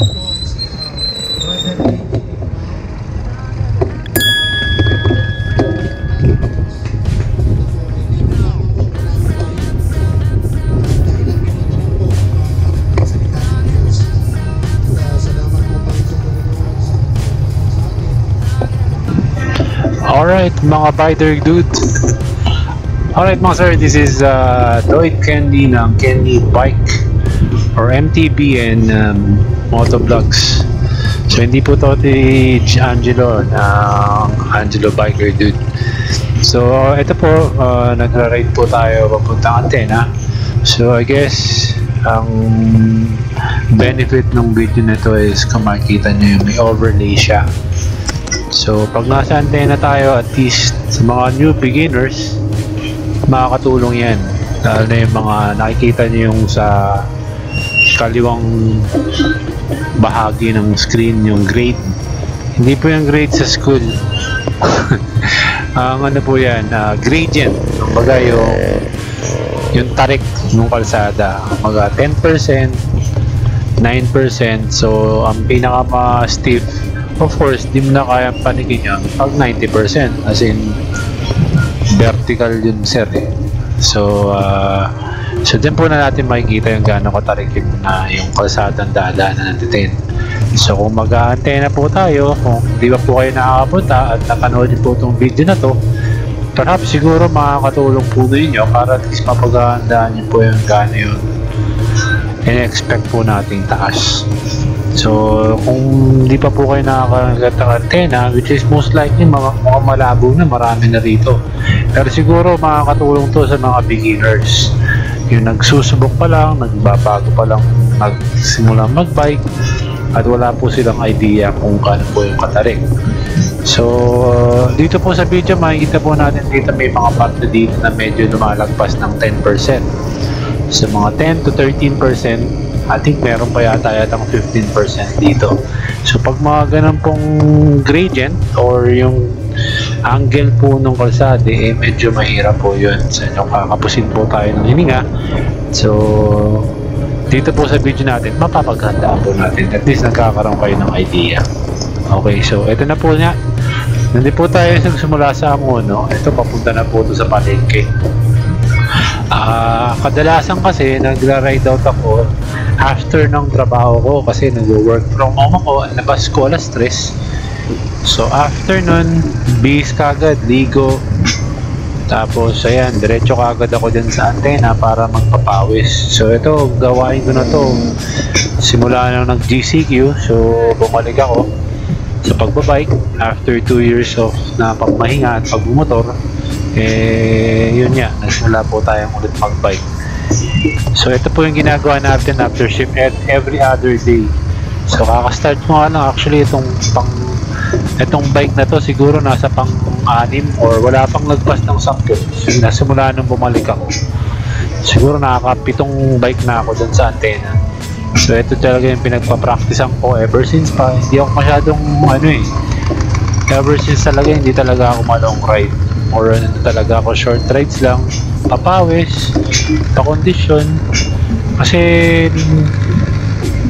Alright mga bider dude. Alright mga sir, this is Lloyd Candy ng Candy Bike or MTB and Motovlogs. So hindi po to si Angelo ng Angelo Biker Dude. So ito po, nagra-ride po tayo papuntang Antena. So I guess ang benefit ng video na to is kung makikita nyo yung may overlay siya. So pag nasa Antena tayo, at least sa mga new beginners, makakatulong yan. Lalo na yung mga nakikita nyo yung sa kaliwang bahagi ng screen, yung grade. Hindi po yung grade sa school. Ang ano po yan, gradient. Kumbaga yung tarik ng kalsada. Kumbaga 10%, 9%. So ang pinaka-stiff, of course, di mo na kaya panigin yun pag 90%. As in, vertical yun sir eh. So din po na natin makikita yung gaano katarik yung kalsadang daanan natin. So kung mag-aantena po tayo, kung di ba po kayo nakakapunta at napanood po itong video na to, perhaps siguro makakatulong po ninyo para at least mapaghahandaan nyo po yung gaano yun in-expect po nating taas. So kung di pa po kayo nakakagat ng antena, which is most likely mukhang malabo na, marami na rito, pero siguro makakatulong to sa mga beginners, yung nagsusubok pa lang, nagbabago pa lang nagsimula magbike at wala po silang idea kung kano po yung katarik. So dito po sa video makikita po natin dito may mga parte dito na medyo lumalagpas ng 10%. So mga 10 to 13%, I think meron pa yatang 15% dito. So pag mga ganun pong gradient or yung angle po ng kalsada, eh medyo mahirap po yun. So kakapusin po tayo ng hininga. So dito po sa video natin, mapapaghandaan po natin. At least nagkakaroon kayo ng idea. Okay, so ito na po nga. Nandito po tayo nagsimula sa Angono. Ito papunta na po ito sa palengke. Kadalasan kasi nagra-ride out ako after ng trabaho ko kasi nag-work from home ako, labas ko alas 3. So after nun, bihis kagad, ligo, tapos ayan, diretso kagad ako dyan sa Antena para magpapawis. So ito, gawain ko na to simula nang nag-GCQ. So bumalik ako sa pagbabike after 2 years of na pagmahinga at pagbumotor. Yun nga, nagsimula po tayong ulit magbike. So ito po yung ginagawa natin after shift every other day. So kakastart ko nga lang, actually itong bike na to siguro nasa pang-6 or wala pang lagpas ng 10. So nasimula nung bumalik ako, siguro nakaka-7 bike na ako dun sa Antena. So ito talaga yung pinagpa-practicean ko ever since pa. Hindi ako masyadong ever since talaga hindi talaga ako malong ride, or talaga ako short rides lang, papawis, pa-condition, kasi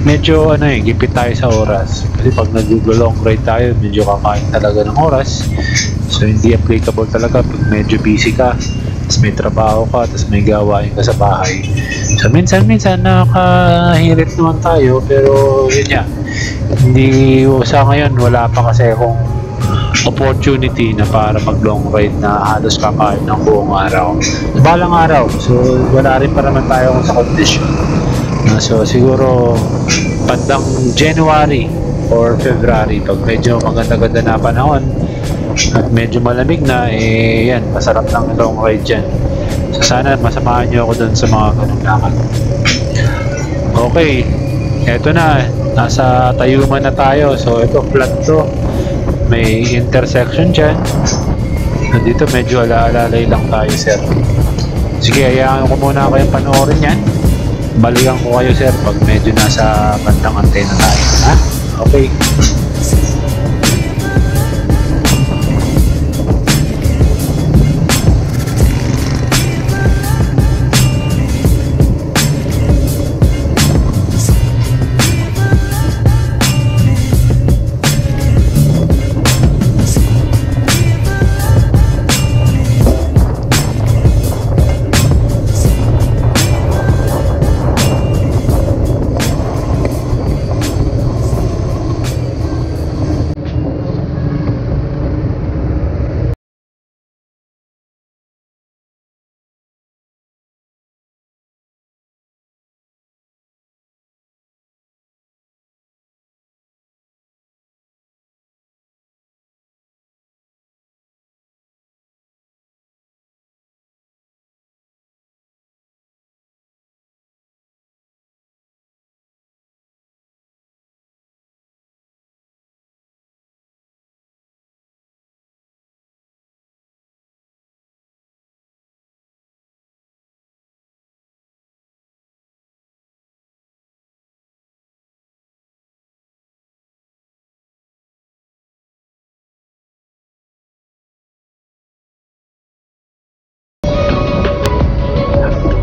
medyo gipit tayo sa oras. Kasi pag nag-long ride tayo, medyo kakain talaga ng oras. So hindi applicable talaga pag medyo busy ka, tapos may trabaho ka, tapos may gawain ka sa bahay. So minsan nakahirit naman tayo, pero yun nga, hindi sa ngayon wala pa kasi akong opportunity na para mag long ride na halos kakain ng buong araw, balang araw. So wala rin pa naman tayo sa condition. So siguro bandang January or February, pag medyo maganda-ganda na panahon at medyo malamig na, yan, masarap ng long ride dyan. So sana masamahan nyo ako dun sa mga ganung lakad. Okay, eto na, nasa Tayuma na tayo. So ito, flat to, may intersection dyan. Nandito medyo ala-alalay lang tayo sir. Sige, hayaan ko muna kayong panoorin yan. Balikan ko kayo sir pag medyo nasa bandang Antena tayo, ha? Okay.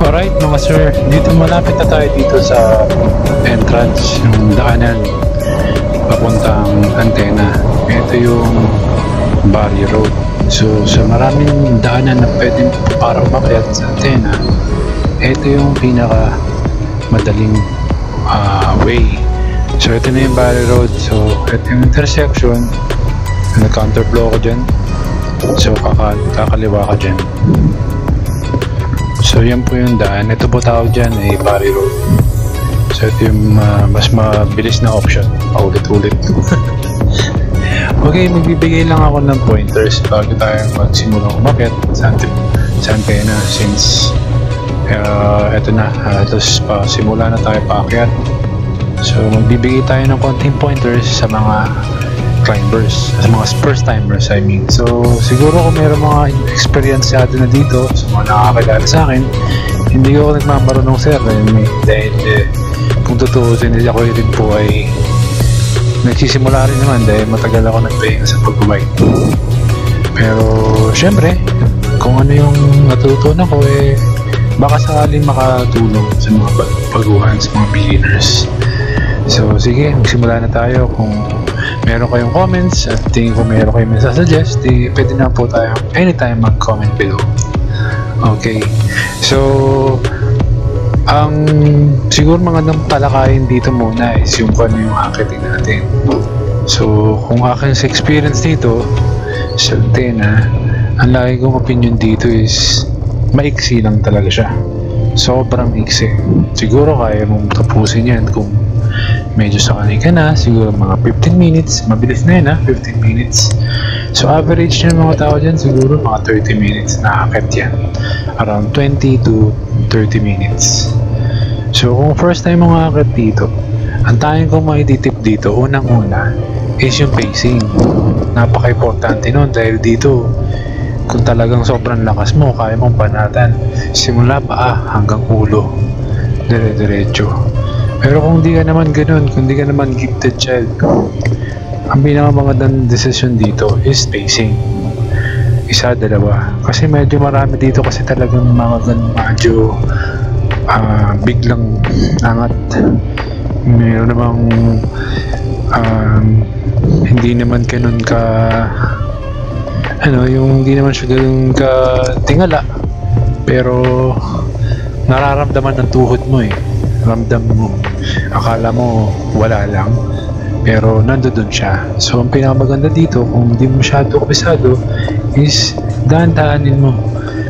Alright mga sir, dito malapit na tayo dito sa entrance, yung daanan papuntang antena. Ito yung Barry Road. So sa maraming daanan na pwedeng para umakyat sa antena, ito yung pinaka madaling way. So ito na yung Barry Road. So ito yung intersection. Nag-counterflow ko dyan. So kakaliwa ka dyan. So yan po yung daan. Ito po tawag dyan ay Barry Road. So ito yung mas mabilis na option. Paulit-ulit. Okay, magbibigay lang ako ng pointers bago tayo magsimulang umakyat sa antena since ito na, tapos simula na tayo paakyat. So magbibigay tayo ng konting pointers sa mga climbers, sa mga first timers I mean. So siguro kung mayroong mga experience na dito, sa mga nakakilala sa akin, hindi ako nagmamarunong sir dahil kung tutuusin, hindi ako rin po ay nagsisimula rin naman dahil matagal ako nagpahinga sa pag-bike. Pero syempre kung ano yung natutunan ko baka sakaling makatulong sa mga baguhan, sa mga beginners. So sige, magsimula na tayo. Kung meron kayong comments at tingin ko meron kayong masasuggest, pwede na po tayo anytime mag-comment below. Okay, so ang siguro mga talakayin dito muna is yung kung ano yung akitin natin. So kung aking experience dito sa antena, ang lagi kong opinion dito is maiksi lang talaga siya. Sobrang iksi. Siguro kaya mong tapusin yan kung medyo sanay ka na, siguro mga 15 minutes, mabilis na yun 15 minutes. So average ng mga tao dyan, siguro mga 30 minutes na akit yan. Around 20 to 30 minutes. So kung first time mo nga akit dito, ang tayong kong maititip dito, unang-una, is yung pacing. Napaka-importante nun dahil dito, kung talagang sobrang lakas mo, kaya mong banatan simula paa hanggang ulo, dire-diretso. Pero kung di ka naman ganun, kung di ka naman gifted child, ang pinakamagandang decision dito is spacing. Isa, dalawa. Kasi medyo marami dito kasi talagang medyo biglang angat. Mayroon namang hindi naman ganun ka yung hindi naman siya ganun ka tingala, pero nararamdaman ng tuhod mo ramdam mo, akala mo wala lang pero nandoon siya. So ang pinakamaganda dito, kung hindi mo masyado kabisado, is dahan-dahanin mo,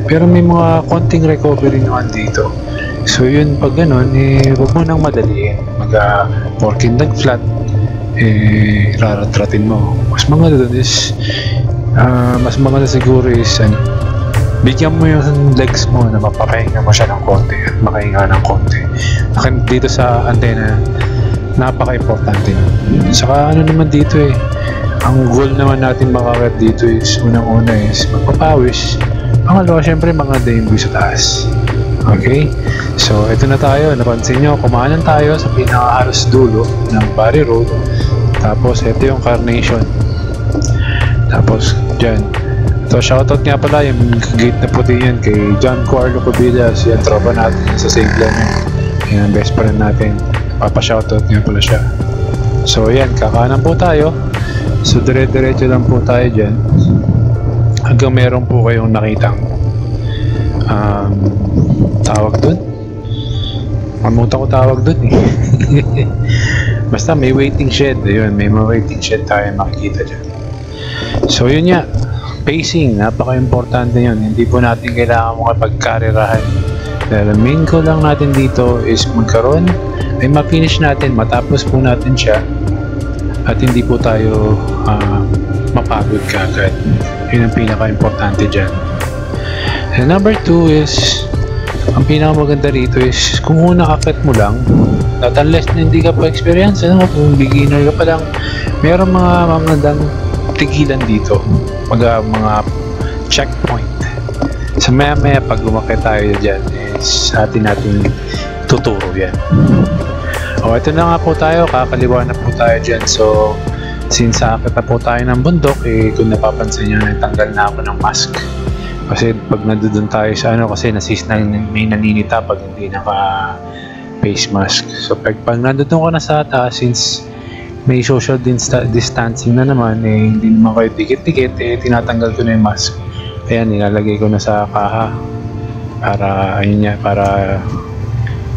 pero may mga konting recovery naman dito. So yun, pag ganun, huwag mo nang madaliin. Porkin nag-flat, raratratin mo. Mas maganda doon is mas maganda siguro is bigyan mo yung legs mo na mapapahinga mo siya ng konti at makahinga ng konti. Dito sa antena, napaka-importante. Saka ano naman dito ang goal naman natin makakat dito is unang-una is magpapawis. Pangalawa, syempre mga daimbi sa taas. Okay? So ito na tayo, napansin nyo, kumaanan tayo sa pinaka-halos dulo ng Barry Road. Tapos ito yung Carnation. Tapos dyan, so shoutout nga pala yung gate na puti yan kay John Carlo Cobillas, yung tropa natin sa St. Clement, yung best friend natin. Papa-shoutout nga pala siya. So yan, kakanan po tayo. So dire-diretso lang po tayo dyan hanggang meron po kayong nakitang tawag dun, mamuta ko tawag dun basta may waiting shed. Ayun, may mga waiting shed tayo makikita dyan. So yun nga, pacing, napaka-importante yun. Hindi po natin kailangan makapagkarirahan. Dahil ang main goal lang natin dito is magkaroon, ay ma-finish natin, matapos po natin siya, at hindi po tayo mapagod kagad. Yun ang pinaka-importante dyan. And number 2 is, ang pinakamaganda rito is, kung una akit mo lang, at unless na hindi ka pa experience, kung beginner ka pa lang, mayroong mga magandang tigilan dito, mga checkpoint. So maya pag umakit tayo dyan, is atin tuturo yan. Ito na nga po tayo, kakaliwa na po tayo dyan. So since akit na po tayo ng bundok, kung napapansin nyo, natanggal na ako ng mask Kasi pag nandun tayo sa ano, kasi may naninita pag hindi naka face mask. So pag nandun ka na sa taas, since may social distancing na naman, eh hindi naman kayo dikit-dikit, eh tinatanggal ko na yung mask. Ayan, nilalagay ko na sa kaha para ayun niya, para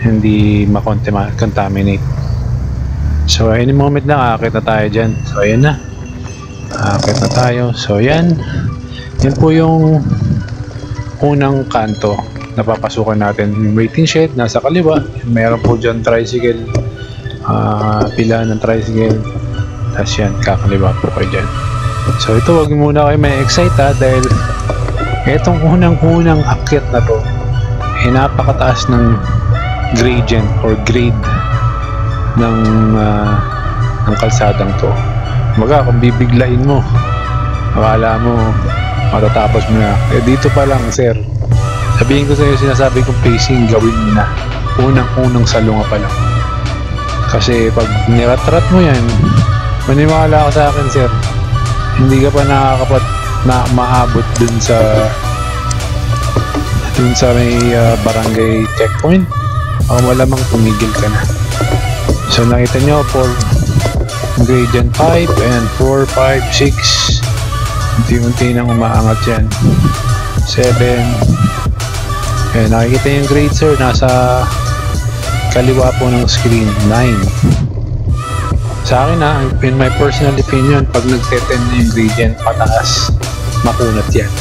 hindi ma-contaminate. So any moment na aakit na tayo dyan. So ayan na, aakit na tayo. So yan po yung unang kanto na papasukan natin. Yung waiting shed nasa kaliwa, meron po dyan tricycle, pila ng tricycle, tapos yan, kakaliwa po kayo dyan. So ito, wag muna kayo may excite dahil itong unang akyat na to ay napakataas ng gradient or grade ng kalsadang to. Maga, kung bibiglain mo, akala mo matatapos mo na. Eh dito pa lang, sir, sabihin ko sa iyo, sinasabi kong pacing, gawin mo na unang salunga pa lang. Kasi pag niratrat mo yan, maniwala ka sa akin, sir, hindi ka pa maabot dun sa may barangay checkpoint. Ako malamang tumigil ka na. So nakita nyo, for gradient 5 and 4, 5, 6, unti-unti nang umaangat yan. 7, and nakikita yung grade, sir, nasa kaliwa po ng screen. 9. Sa akin in my personal opinion, pag nag-10 na yung gradient pataas, makunat yan.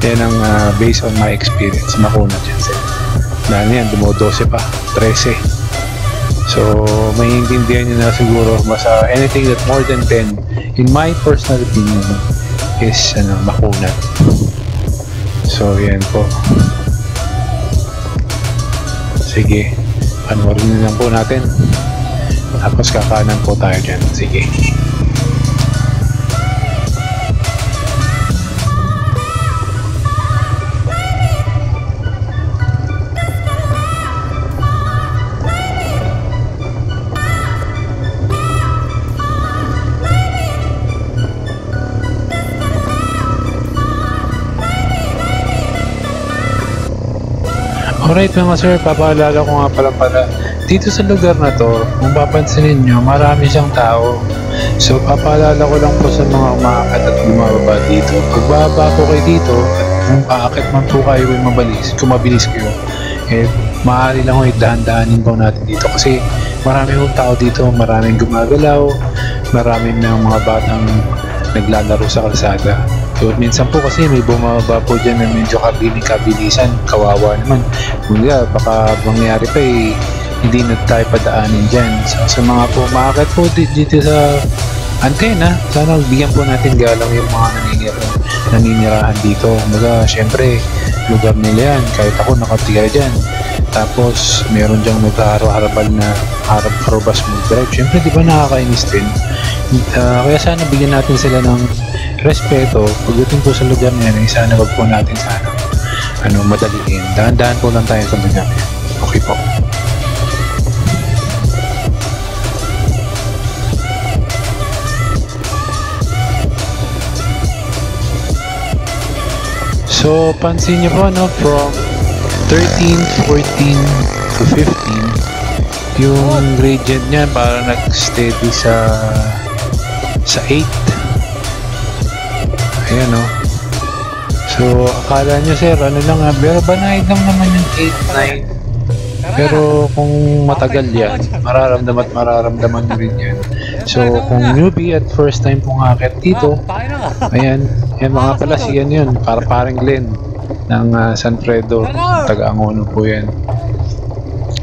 Yan ang based on my experience, makunat yan, sir. Dahil yan, dumo-12 pa, 13. So maintindihan nyo na siguro, basta anything that more than 10, in my personal opinion, is makunat. So yan po. Sige, panoorin na lang po natin, tapos kakanan po tayo dyan. Sige. Alright mga sir, papaalala ko nga pala, dito sa lugar na to, kung papansinin nyo, marami siyang tao. So papaalala ko lang po sa mga umaakyat at bumababa dito. Pag bababa po kayo dito, at kung aakit man po kayo ay kung mabilis kayo, eh maaari lang ko dahan-dahanin po natin dito. Kasi marami pong tao dito, maraming gumagalaw, maraming mga batang naglalaro sa kalsada. So minsan po kasi may bumababa po dyan na medyo kabilisan, kawawa naman. Kaya baka mangyari pa hindi na tayo padaanin dyan. So, sa mga po maakyat po dito sa antena, sana bigyan po natin galang yung mga naninirahan dito. Mga syempre lugar nila yan, kahit ako nakatira dyan. Tapos meron dyang naghaharap-harapan na harap-harabas mag-drive. Syempre di ba nakakainis din? Kaya sana bigyan natin sila ng respeto pagdating po sa lugar na yan. Sana wag po natin madaliin. Dahan-dahan po lang tayo sa lugar. Okay po. So pansin niyo po from 13, 14 to 15, yung gradient niya para nag-steady sa 8. Ayan So akala nyo, sir, pero banayad lang naman yung 8, 9. Pero kung matagal yan, mararamdaman nyo rin yan. So kung newbie at first time pong akit dito, ayan, mga pala siyan yun, parang Glenn ng San Fredo, taga-Angono po yan.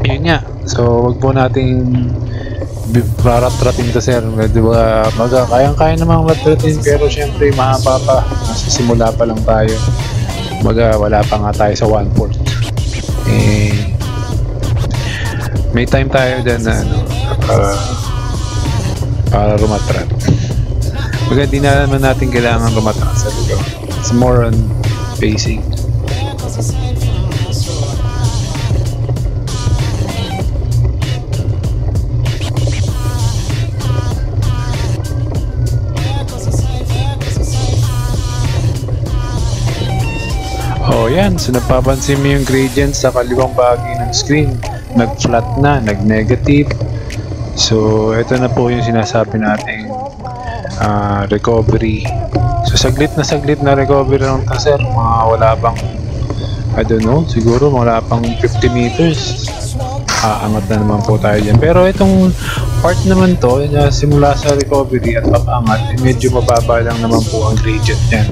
Yun nga, so wag po nating ratratin to, sir. Diba, kayang-kaya namang ratratin, pero syempre mahaba pa, nasa simula pa lang tayo. Wala pa nga tayo sa 1/4. May time tayo dyan na para rumatrat. Di na naman natin kailangan rumatrat sa lugar. It's more on pacing. Oh yan, so napapansin mo yung gradient sa kaliwang bahagi ng screen. Nag-flat na, nag-negative. So ito na po yung sinasabi nating recovery. So saglit na recovery lang ito sir. Mga wala pang, I don't know, siguro wala pang 50 meters. Angat na naman po tayo dyan. Pero itong part naman to, simula sa recovery at papangat, medyo mababa lang naman po ang gradient yan.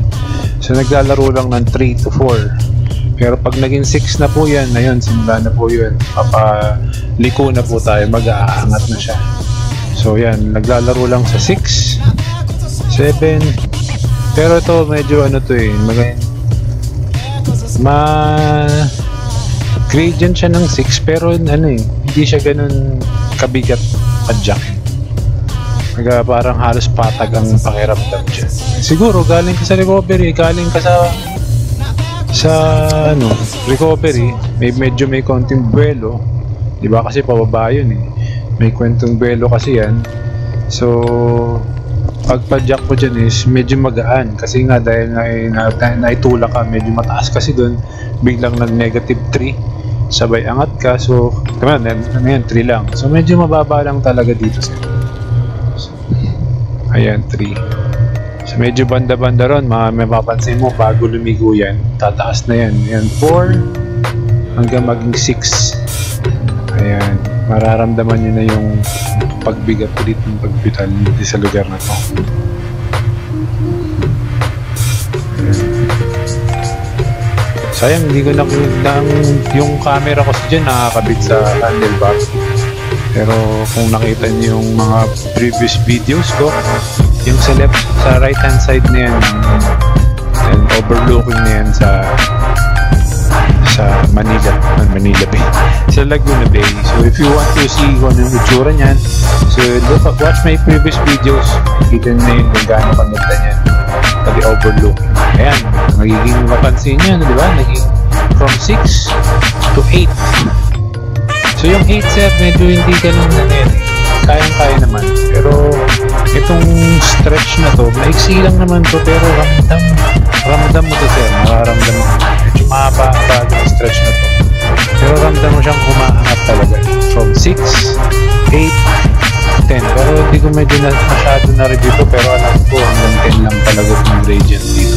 So naglalaro lang ng 3 to 4. Pero pag naging 6 na po yan, ayun, simula na po yun. Papaliko na po tayo, mag-aangat na siya. So yan, naglalaro lang sa 6, 7. Pero ito medyo ano to eh, gradient siya ng 6 pero ano eh, hindi siya ganun kabigat padyak. Parang halos patag ang pakiramdam siya. Siguro galing ka sa recovery, galing ka sa ano, recovery, medyo may konting buwelo. Di ba kasi pababa yun eh. May kwentong buwelo kasi yan. So pag padyak mo dyan is medyo magaan kasi nga dahil naitulak ka, medyo mataas kasi doon, biglang nag negative 3 sabay angat ka, so tama na yan, 3 lang, so medyo mababa lang talaga dito so, ayan 3, so medyo banda-banda ron, mapapansin mo bago lumigo yan, tataas na yan, yan 4 hanggang maging 6, ayan, mararamdaman nyo na yung pagbigat ulit ng pagbital dito sa lugar na to. Sayang hindi ko nakita yung camera ko dyan nakakabit sa handlebar. Pero kung nakita niyo yung mga previous videos ko, yung sa left, sa right hand side na yan, and overlooking na yan sa Manila Bay, sa Laguna Bay. So if you want to see kung anong itsura niyan, so watch my previous videos, kita na yun kung gaano kanila niyan, pati overlooking. Ayan, magiging mapansin nyo, di ba? Naging from 6 to 8. So yung 8 sir, medyo hindi ganun na yan. Kayang-kaya naman. Pero itong stretch na to, maiksi lang naman to, pero ramdam mo to sir. Mararamdam mo. Medyo mahaba ang stretch na to. Pero ramdam mo siyang humaangat talaga. From 6, 8, 10. Pero hindi ko medyo masyado na-review to, pero alam ko hanggang 10 lang talaga yung gradient dito.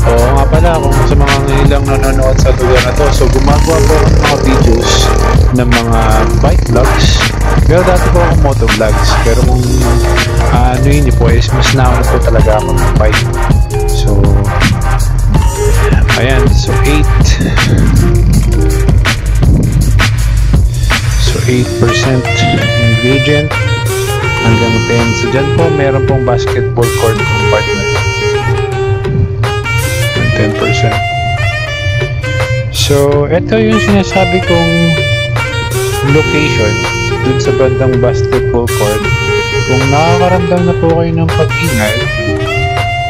Oo nga pala, kung sa mga ilang nanonood sa lugar na to, so gumagawa po ng mga videos ng mga bike vlogs, pero dati po akong moto vlogs, pero kung ano yun po is mas nauna po talaga ako ng bike. So ayan, so 8 ingredient hanggang 10. So dyan po meron pong basketball court compartment 10%. So ito yung sinasabi kong location dun sa bandang basketball court. Kung nakakaramdam na po kayo ng pag-ingay,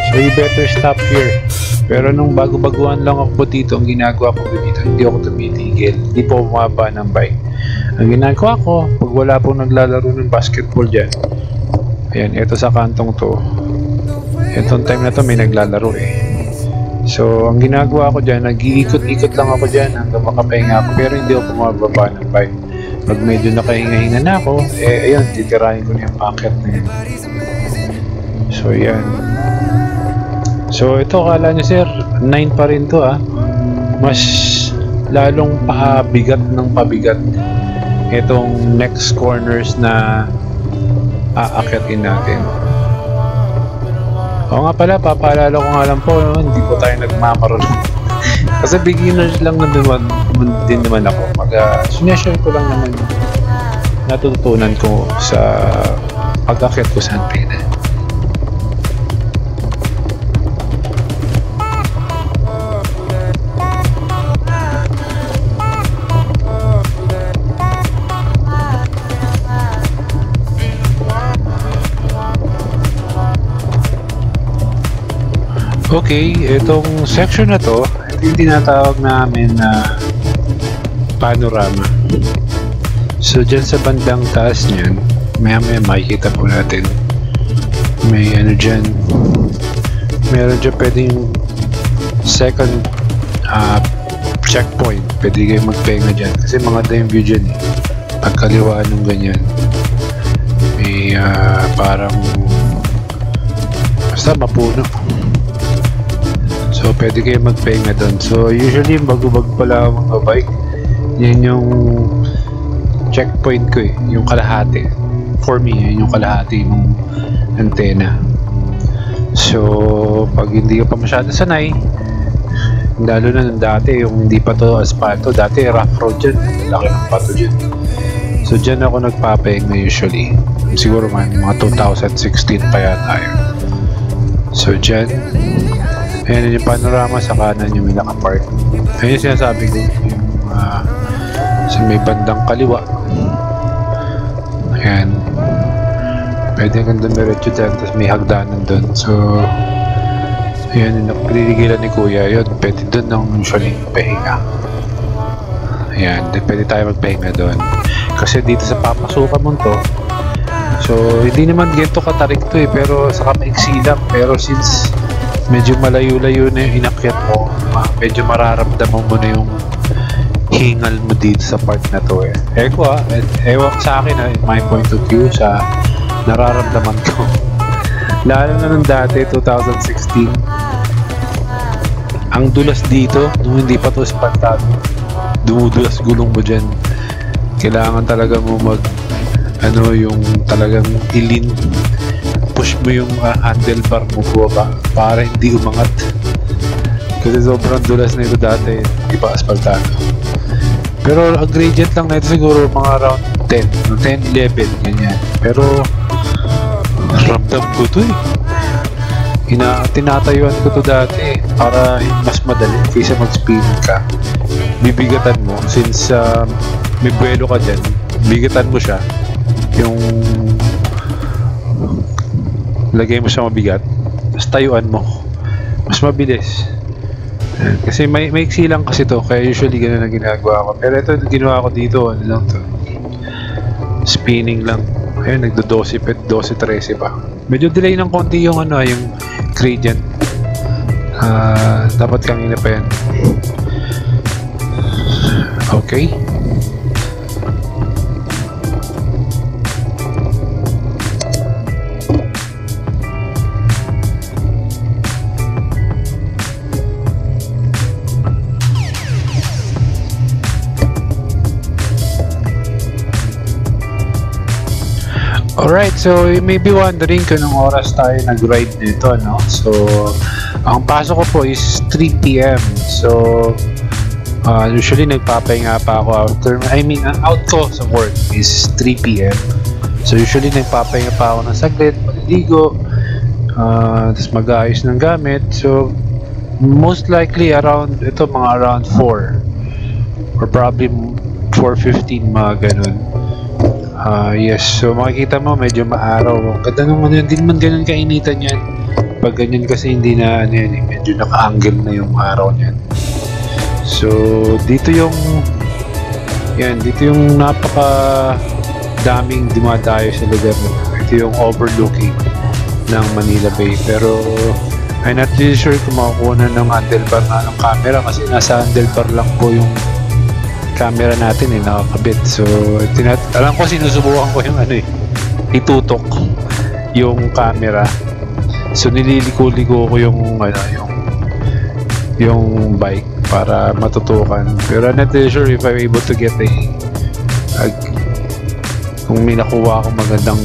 so you better stop here. Pero nung bago-baguhan lang ako po dito, ang ginagawa ko dito, hindi ako tumitigil, hindi po bumaba ng bike. Ang ginagawa ko, pag wala po naglalaro ng basketball dyan, ayan, ito sa kantong to, itong time na to may naglalaro eh. So ang ginagawa ko dyan, nag-iikot-ikot lang ako dyan hanggang makapahinga ako, pero hindi ako bumababa ng bike. Pag medyo nakahinga-hinga na ako, eh ayun, titirahin ko na yung packet na yun. So yan. So ito, kala nyo sir, 9 pa rin to ah. Mas lalong pabigat ng pabigat itong next corners na aakyatin natin. Oo nga pala, papaalala ko nga lang po, no? Hindi po tayo nagmakaroon. Kasi beginners lang na din naman ako. Sineshare ko lang naman natutunan ko sa pag-akyat ko sa antena. Okay, itong section na to, ito yung tinatawag namin na panorama. So dyan sa bandang taas niyan, maya-maya makikita po natin, may ano dyan, meron dyan pwedeng second checkpoint, pwede kayo magpahinga dyan kasi maganda yung view dyan eh. Pagkaliwaan ng ganyan may parang basta mapuno, so pwede kayo magpahinga doon. So usually bago-bago pala mga bike, yan yung checkpoint ko eh, yung kalahati. For me, yun yung kalahati ng antena. So pag hindi ka pa masyado sanay, lalo na nung dati yung hindi pa to asfalto, dati rough road dyan, laki ng pato dyan. So dyan ako nagpapahinga usually, siguro man mga 2016 pa yata yun. So dyan, ayan yung panorama, sa kanan yung may nakapark. Ayan yung sinasabi ko, yung sa may bandang kaliwa. Ayan, pwede kang dumiretso dyan, tapos may hagdanan dun. So ayan yung napaliligilan ni kuya, yun pwede dun nang usually pahinga. Ayan, pwede tayo magpahinga dun kasi dito sa papasukan mo to, so hindi naman ganito katarik to eh, pero saka maiksi lang. Pero since medyo malayo-layo na yung inakyat mo, medyo mararamdaman mo na yung hingal mo dito sa part na to eh. Ewan sa akin in my point of view, sa nararamdaman ko lalo na nung dati 2016, ang dulas dito nung hindi pa to espantado, dumudulas gulong mo dyan. Kailangan talaga mo yung talagang push mo yung handlebar mo baba para hindi umangat, kasi sobrang dulas na ito dati, hindi pa asphaltado. Pero ang gradient lang na ito siguro mga around 10-11 ganyan. Pero ramdam ko to eh, tinatayuan ko to dati para mas madali kaysa mag-speed ka. Bibigatan mo, since may buwelo ka dyan, bigatan mo siya, yung lagay mo siya mabigat, tapos tayuan mo, mas mabilis. Kasi may iksi lang kasi to, kaya usually ganun ang ginagawa ko. Pero ito ginawa ko dito, ano lang to, spinning lang. Ayun, nagdo-12 13 pa. Medyo delay ng konti yung yung gradient. Dapat kanina pa yan. Okay. Alright, so you may be wondering kung anong oras tayo nag-ride nito, no? So, ang pasok ko po is 3 PM. So, usually nagpapahinga pa ako out ko sa work is 3 PM. So, usually nagpapahinga pa ako ng saglit, maliligo, tapos mag-aayos ng gamit. So, most likely mga around 4 or probably 4:15, mga ganun. Yes, so makikita mo medyo maaraw. Ganda naman yun, hindi naman ganun kainitan yan. Pag ganyan kasi hindi na medyo naka-angle na yung araw niyan. So dito yung napaka daming dumadayo sa lugar mo. Ito yung overlooking ng Manila Bay. Pero I'm not really sure kung makukuha ng handlebar na ng camera, kasi nasa handlebar lang po yung camera natin nakakabit. So alam ko, sinusubukan ko yung itutok yung camera. So nililiko-liko ko yung bike para matutukan. Pero I'm not really sure if I'm able to get kung may nakuha akong magandang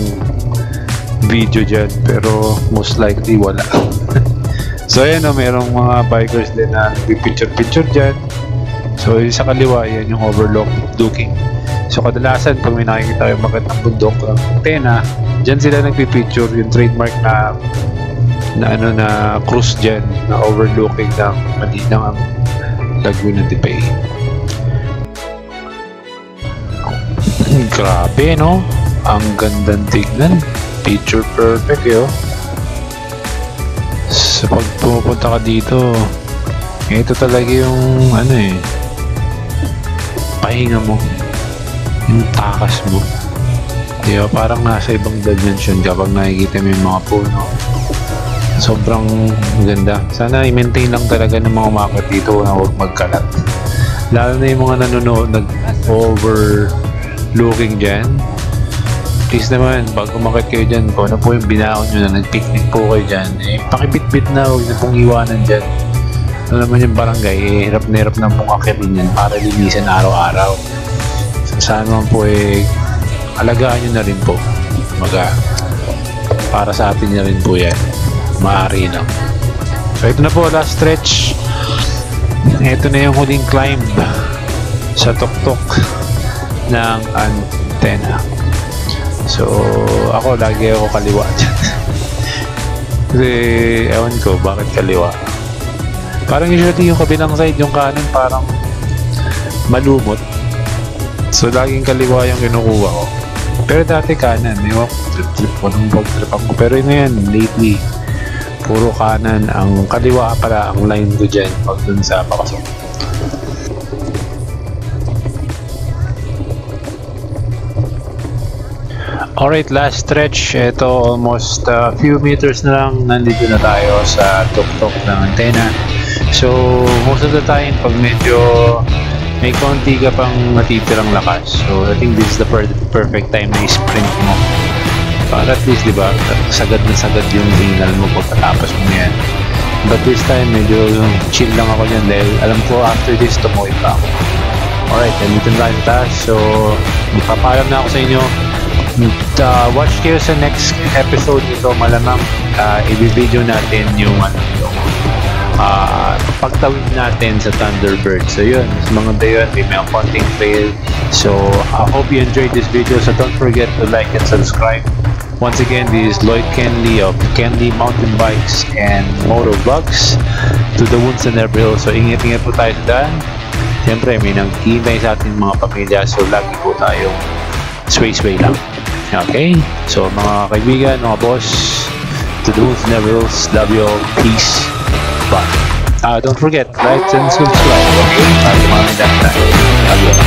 video dyan, pero most likely wala. So ayan, merong mga bikers din na nagpipicture-picture dyan. So yung sa kaliwa, yan yung overlooking. So kadalasan pag may nakikita yung magandang bundok ng antena, dyan sila nagpipicture, yung trademark na cruise dyan na overlooking ng Manila, ang Laguna de Bay. Grabe, no? Ang gandang tignan, picture perfect yun. So pag pumupunta ka dito, ito talaga yung pahinga mo, yung takas mo, diba? Parang nasa ibang dimension kapag nakikita mo yung mga puno, Sobrang ganda. Sana i-maintain lang talaga ng mga umakyat dito na huwag magkalat. Lalo na yung mga nanonood nag-overlooking dyan. Please naman, pag umakyat kayo dyan, kung ano po yung binaon nyo na nag-picnic po kayo dyan, pakibit-bit na, huwag na pong iwanan dyan. Ano naman yung barangay, hirap na hirap na pong akyatin yan para linisan araw-araw. So sana naman po alagaan nyo na rin po. Para sa atin na rin po yan. Maaari lang. So ito na po, last stretch. Ito na yung huling climb sa tuktok ng antena. So ako lagi ako kaliwa dyan. Kasi ewan ko bakit kaliwa. Parang usually yung kabilang side, yung kanan parang malumot. So laging kaliwa yung kinukuha ko. Pero dati kanan, ewan ko, trip ko nung pag-trip ako. Pero yun yan, lately puro kanan. Ang kaliwa pala ang line ko dyan pag dun sa pakasok. Alright, last stretch. Ito almost a few meters na lang nandito na tayo sa tuktok ng antena. So most of the time pag medyo may konti ka pang natitirang lakas, so I think this is the perfect time na i-sprint mo para at least, diba, sagad na sagad yung signal mo pagkatapos mo yan. But this time medyo chill lang ako dyan dahil alam ko after this tumuwi pa ako. Alright, nandito na tayo sa taas. So magpapaalam na ako sa inyo. Watch kayo sa next episode nito. Malamang i-video natin yung pagtawid natin sa Thunderbird. So yun, sa mga dayon may konting trail. So I hope you enjoyed this video. So don't forget to like and subscribe. Once again, this is Lloyd Kenley of Kenley Mountain Bikes and Motovlogs to the Woons and Never Hill. So ingat-ingat po tayo sa daan. Siyempre may nagkihintay sa ating mga pamilya, so lagi po tayong sway lang. Okay? So mga kaibigan, mga boss, to the Woons and Never Hills, love you all, peace, bye. Don't forget, like and subscribe, okay? Para tumamang dahil tayo. Love you all.